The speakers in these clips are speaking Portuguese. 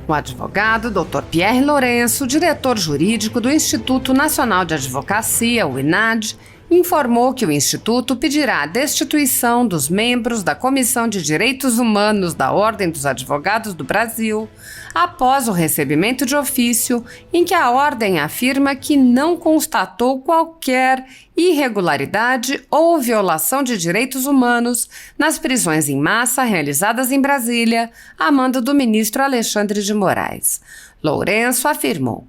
O advogado Dr. Pierre Lourenço, diretor jurídico do Instituto Nacional de Advocacia, o INAD, informou que o Instituto pedirá a destituição dos membros da Comissão de Direitos Humanos da Ordem dos Advogados do Brasil após o recebimento de ofício em que a Ordem afirma que não constatou qualquer irregularidade ou violação de direitos humanos nas prisões em massa realizadas em Brasília, a mando do ministro Alexandre de Moraes. Lourenço afirmou: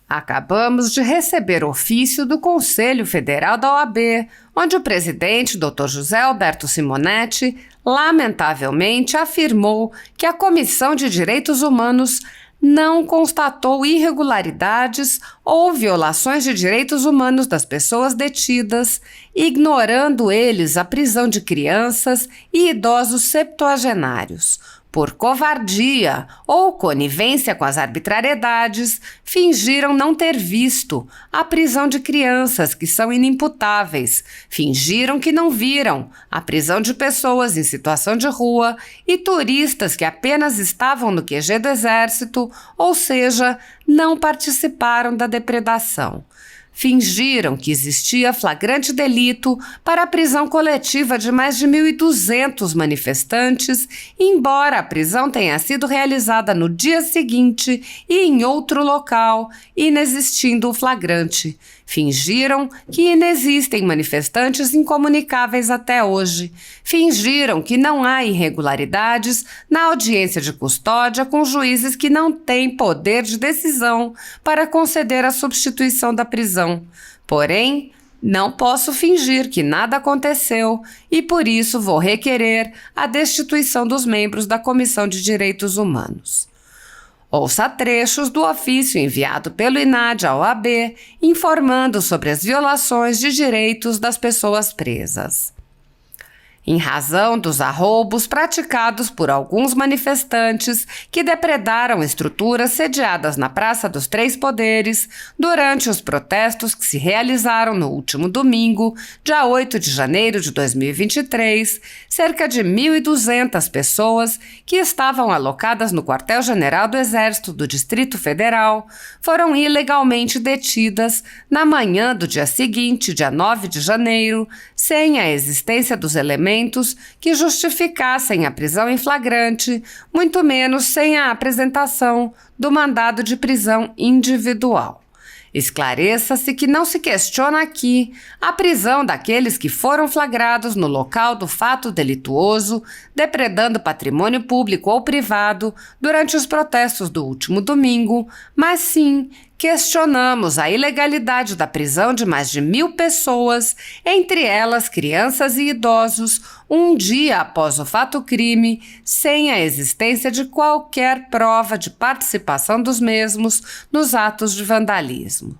"Acabamos de receber ofício do Conselho Federal da OAB, onde o presidente, Dr. José Alberto Simonetti, lamentavelmente afirmou que a Comissão de Direitos Humanos não constatou irregularidades ou violações de direitos humanos das pessoas detidas, ignorando eles a prisão de crianças e idosos septuagenários. Por covardia ou conivência com as arbitrariedades, fingiram não ter visto a prisão de crianças que são inimputáveis, fingiram que não viram a prisão de pessoas em situação de rua e turistas que apenas estavam no QG do Exército, ou seja, não participaram da depredação. Fingiram que existia flagrante delito para a prisão coletiva de mais de 1.200 manifestantes, embora a prisão tenha sido realizada no dia seguinte e em outro local, inexistindo o flagrante. Fingiram que inexistem manifestantes incomunicáveis até hoje. Fingiram que não há irregularidades na audiência de custódia com juízes que não têm poder de decisão para conceder a substituição da prisão. Porém, não posso fingir que nada aconteceu e por isso vou requerer a destituição dos membros da Comissão de Direitos Humanos." Ouça trechos do ofício enviado pelo INAD à OAB, informando sobre as violações de direitos das pessoas presas. Em razão dos arroubos praticados por alguns manifestantes que depredaram estruturas sediadas na Praça dos Três Poderes durante os protestos que se realizaram no último domingo, dia 8 de janeiro de 2023, cerca de 1.200 pessoas que estavam alocadas no Quartel-General do Exército do Distrito Federal foram ilegalmente detidas na manhã do dia seguinte, dia 9 de janeiro, sem a existência dos elementos que justificassem a prisão em flagrante, muito menos sem a apresentação do mandado de prisão individual. Esclareça-se que não se questiona aqui a prisão daqueles que foram flagrados no local do fato delituoso, depredando patrimônio público ou privado durante os protestos do último domingo, mas sim questionamos a ilegalidade da prisão de mais de 1.000 pessoas, entre elas crianças e idosos, um dia após o fato-crime, sem a existência de qualquer prova de participação dos mesmos nos atos de vandalismo.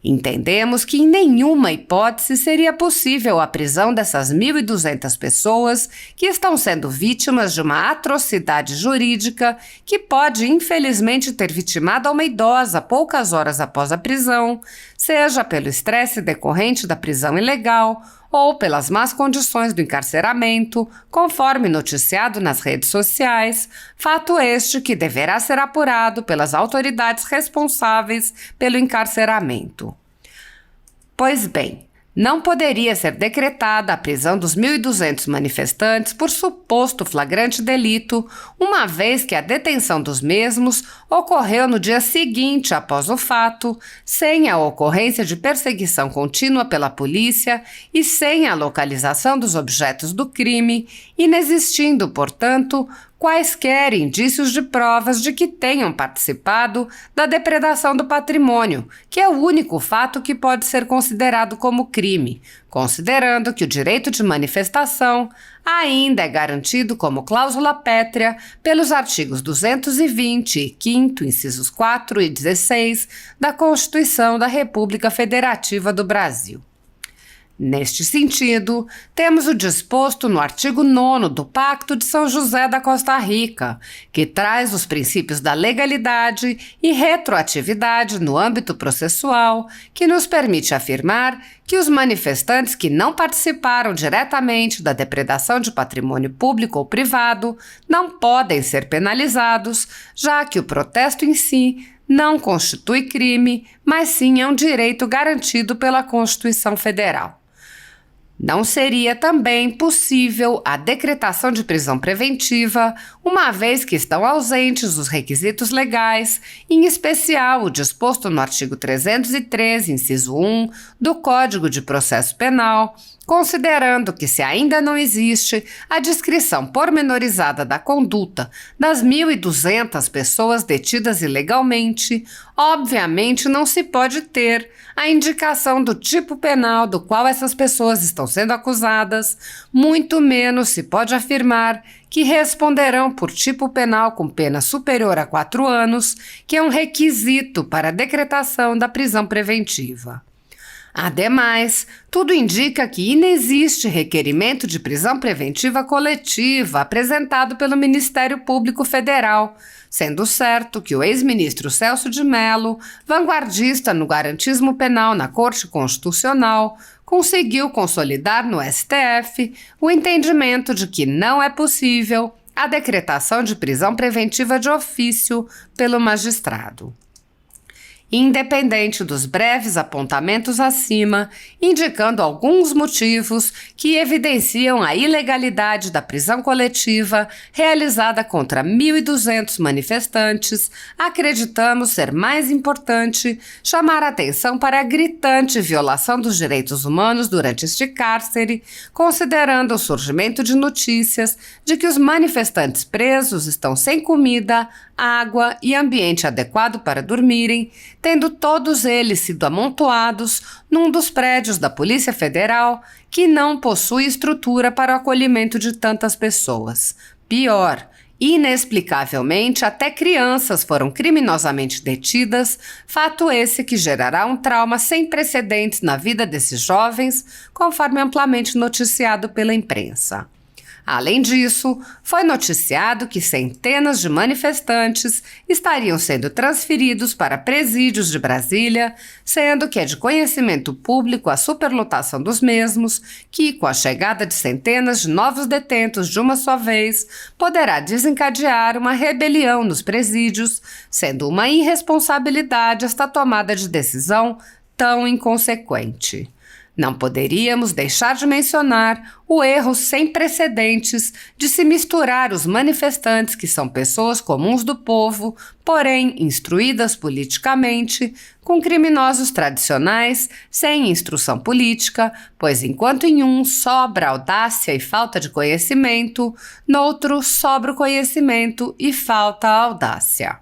Entendemos que em nenhuma hipótese seria possível a prisão dessas 1.200 pessoas que estão sendo vítimas de uma atrocidade jurídica que pode infelizmente ter vitimado uma idosa poucas horas após a prisão, seja pelo estresse decorrente da prisão ilegal ou pelas más condições do encarceramento, conforme noticiado nas redes sociais, fato este que deverá ser apurado pelas autoridades responsáveis pelo encarceramento. Pois bem, não poderia ser decretada a prisão dos 1.200 manifestantes por suposto flagrante delito, uma vez que a detenção dos mesmos ocorreu no dia seguinte após o fato, sem a ocorrência de perseguição contínua pela polícia e sem a localização dos objetos do crime, inexistindo, portanto, quaisquer indícios de provas de que tenham participado da depredação do patrimônio, que é o único fato que pode ser considerado como crime, considerando que o direito de manifestação ainda é garantido como cláusula pétrea pelos artigos 220 e 5º, incisos 4 e 16 da Constituição da República Federativa do Brasil. Neste sentido, temos o disposto no artigo 9º do Pacto de São José da Costa Rica, que traz os princípios da legalidade e retroatividade no âmbito processual, que nos permite afirmar que os manifestantes que não participaram diretamente da depredação de patrimônio público ou privado não podem ser penalizados, já que o protesto em si não constitui crime, mas sim é um direito garantido pela Constituição Federal. Não seria também possível a decretação de prisão preventiva, uma vez que estão ausentes os requisitos legais, em especial o disposto no artigo 313, inciso 1, do Código de Processo Penal, considerando que se ainda não existe a descrição pormenorizada da conduta das 1.200 pessoas detidas ilegalmente, obviamente não se pode ter a indicação do tipo penal do qual essas pessoas estão sendo acusadas, muito menos se pode afirmar que responderão por tipo penal com pena superior a 4 anos, que é um requisito para a decretação da prisão preventiva. Ademais, tudo indica que inexiste requerimento de prisão preventiva coletiva apresentado pelo Ministério Público Federal, sendo certo que o ex-ministro Celso de Mello, vanguardista no garantismo penal na Corte Constitucional, conseguiu consolidar no STF o entendimento de que não é possível a decretação de prisão preventiva de ofício pelo magistrado. Independente dos breves apontamentos acima, indicando alguns motivos que evidenciam a ilegalidade da prisão coletiva realizada contra 1.200 manifestantes, acreditamos ser mais importante chamar a atenção para a gritante violação dos direitos humanos durante este cárcere, considerando o surgimento de notícias de que os manifestantes presos estão sem comida, água e ambiente adequado para dormirem, tendo todos eles sido amontoados num dos prédios da Polícia Federal que não possui estrutura para o acolhimento de tantas pessoas. Pior, inexplicavelmente, até crianças foram criminosamente detidas, fato esse que gerará um trauma sem precedentes na vida desses jovens, conforme amplamente noticiado pela imprensa. Além disso, foi noticiado que centenas de manifestantes estariam sendo transferidos para presídios de Brasília, sendo que é de conhecimento público a superlotação dos mesmos, que, com a chegada de centenas de novos detentos de uma só vez, poderá desencadear uma rebelião nos presídios, sendo uma irresponsabilidade esta tomada de decisão tão inconsequente. Não poderíamos deixar de mencionar o erro sem precedentes de se misturar os manifestantes, que são pessoas comuns do povo, porém instruídas politicamente, com criminosos tradicionais sem instrução política, pois enquanto em um sobra audácia e falta de conhecimento, no outro sobra o conhecimento e falta a audácia.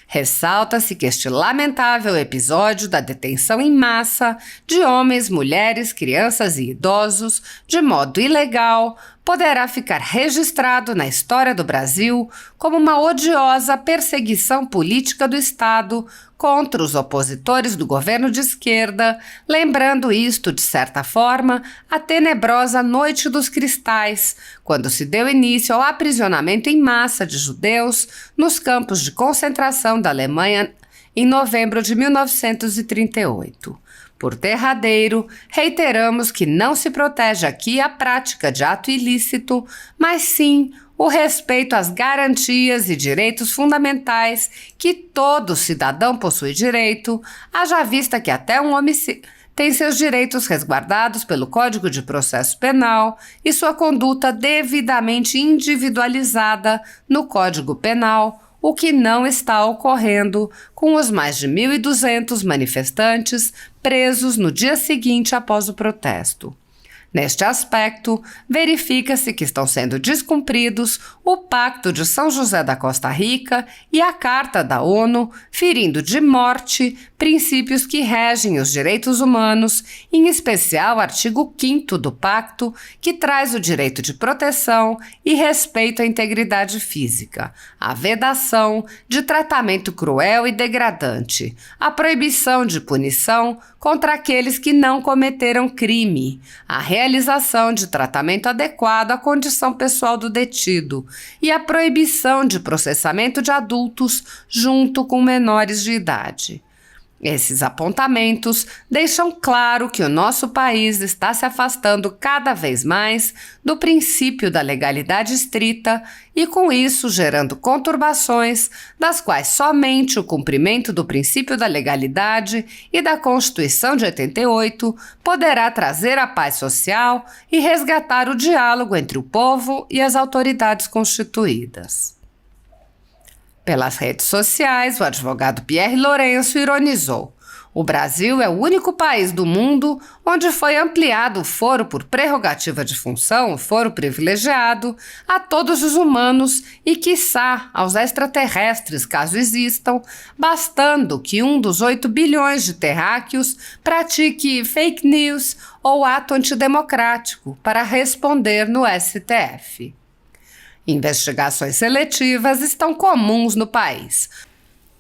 Ressalta-se que este lamentável episódio da detenção em massa de homens, mulheres, crianças e idosos de modo ilegal poderá ficar registrado na história do Brasil como uma odiosa perseguição política do Estado contra os opositores do governo de esquerda, lembrando isto, de certa forma, a tenebrosa Noite dos Cristais, quando se deu início ao aprisionamento em massa de judeus nos campos de concentração da Alemanha em novembro de 1938. Por derradeiro, reiteramos que não se protege aqui a prática de ato ilícito, mas sim o respeito às garantias e direitos fundamentais que todo cidadão possui direito, haja vista que até um homicídio tem seus direitos resguardados pelo Código de Processo Penal e sua conduta devidamente individualizada no Código Penal, o que não está ocorrendo com os mais de 1.200 manifestantes presos no dia seguinte após o protesto. Neste aspecto, verifica-se que estão sendo descumpridos o Pacto de São José da Costa Rica e a Carta da ONU, ferindo de morte princípios que regem os direitos humanos, em especial o artigo 5º do Pacto, que traz o direito de proteção e respeito à integridade física, a vedação de tratamento cruel e degradante, a proibição de punição contra aqueles que não cometeram crime, a realização de tratamento adequado à condição pessoal do detido e a proibição de processamento de adultos junto com menores de idade. Esses apontamentos deixam claro que o nosso país está se afastando cada vez mais do princípio da legalidade estrita e, com isso, gerando conturbações, das quais somente o cumprimento do princípio da legalidade e da Constituição de 88 poderá trazer a paz social e resgatar o diálogo entre o povo e as autoridades constituídas. Pelas redes sociais, o advogado Pierre Lourenço ironizou: o Brasil é o único país do mundo onde foi ampliado o foro por prerrogativa de função, o foro privilegiado, a todos os humanos e, quiçá, aos extraterrestres, caso existam, bastando que um dos 8 bilhões de terráqueos pratique fake news ou ato antidemocrático para responder no STF. Investigações seletivas estão comuns no país.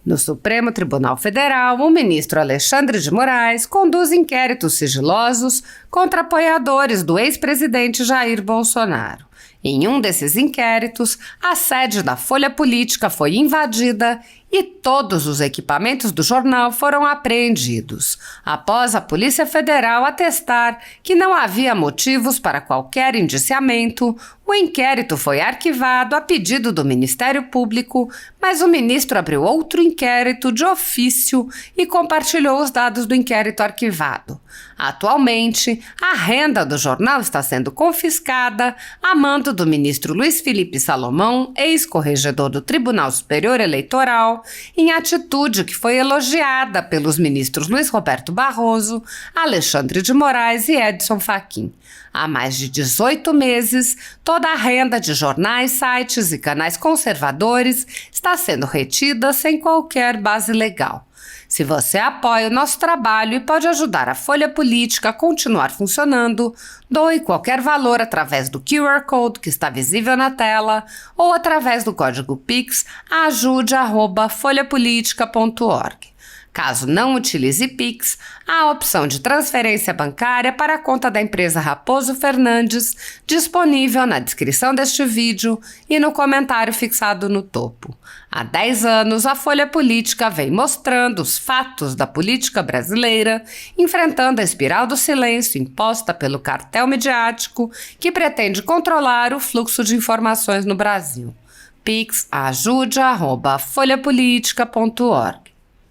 No Supremo Tribunal Federal, o ministro Alexandre de Moraes conduz inquéritos sigilosos contra apoiadores do ex-presidente Jair Bolsonaro. Em um desses inquéritos, a sede da Folha Política foi invadida e todos os equipamentos do jornal foram apreendidos, após a Polícia Federal atestar que não havia motivos para qualquer indiciamento. O inquérito foi arquivado a pedido do Ministério Público, mas o ministro abriu outro inquérito de ofício e compartilhou os dados do inquérito arquivado. Atualmente, a renda do jornal está sendo confiscada a mando do ministro Luiz Felipe Salomão, ex-corregedor do Tribunal Superior Eleitoral, em atitude que foi elogiada pelos ministros Luiz Roberto Barroso, Alexandre de Moraes e Edson Fachin. Há mais de 18 meses, toda a renda de jornais, sites e canais conservadores está sendo retida sem qualquer base legal. Se você apoia o nosso trabalho e pode ajudar a Folha Política a continuar funcionando, doe qualquer valor através do QR Code que está visível na tela ou através do código Pix ajude@folhapolitica.org. Caso não utilize Pix, há a opção de transferência bancária para a conta da empresa Raposo Fernandes, disponível na descrição deste vídeo e no comentário fixado no topo. Há 10 anos, a Folha Política vem mostrando os fatos da política brasileira, enfrentando a espiral do silêncio imposta pelo cartel midiático que pretende controlar o fluxo de informações no Brasil. Pix ajude@folhapolitica.org.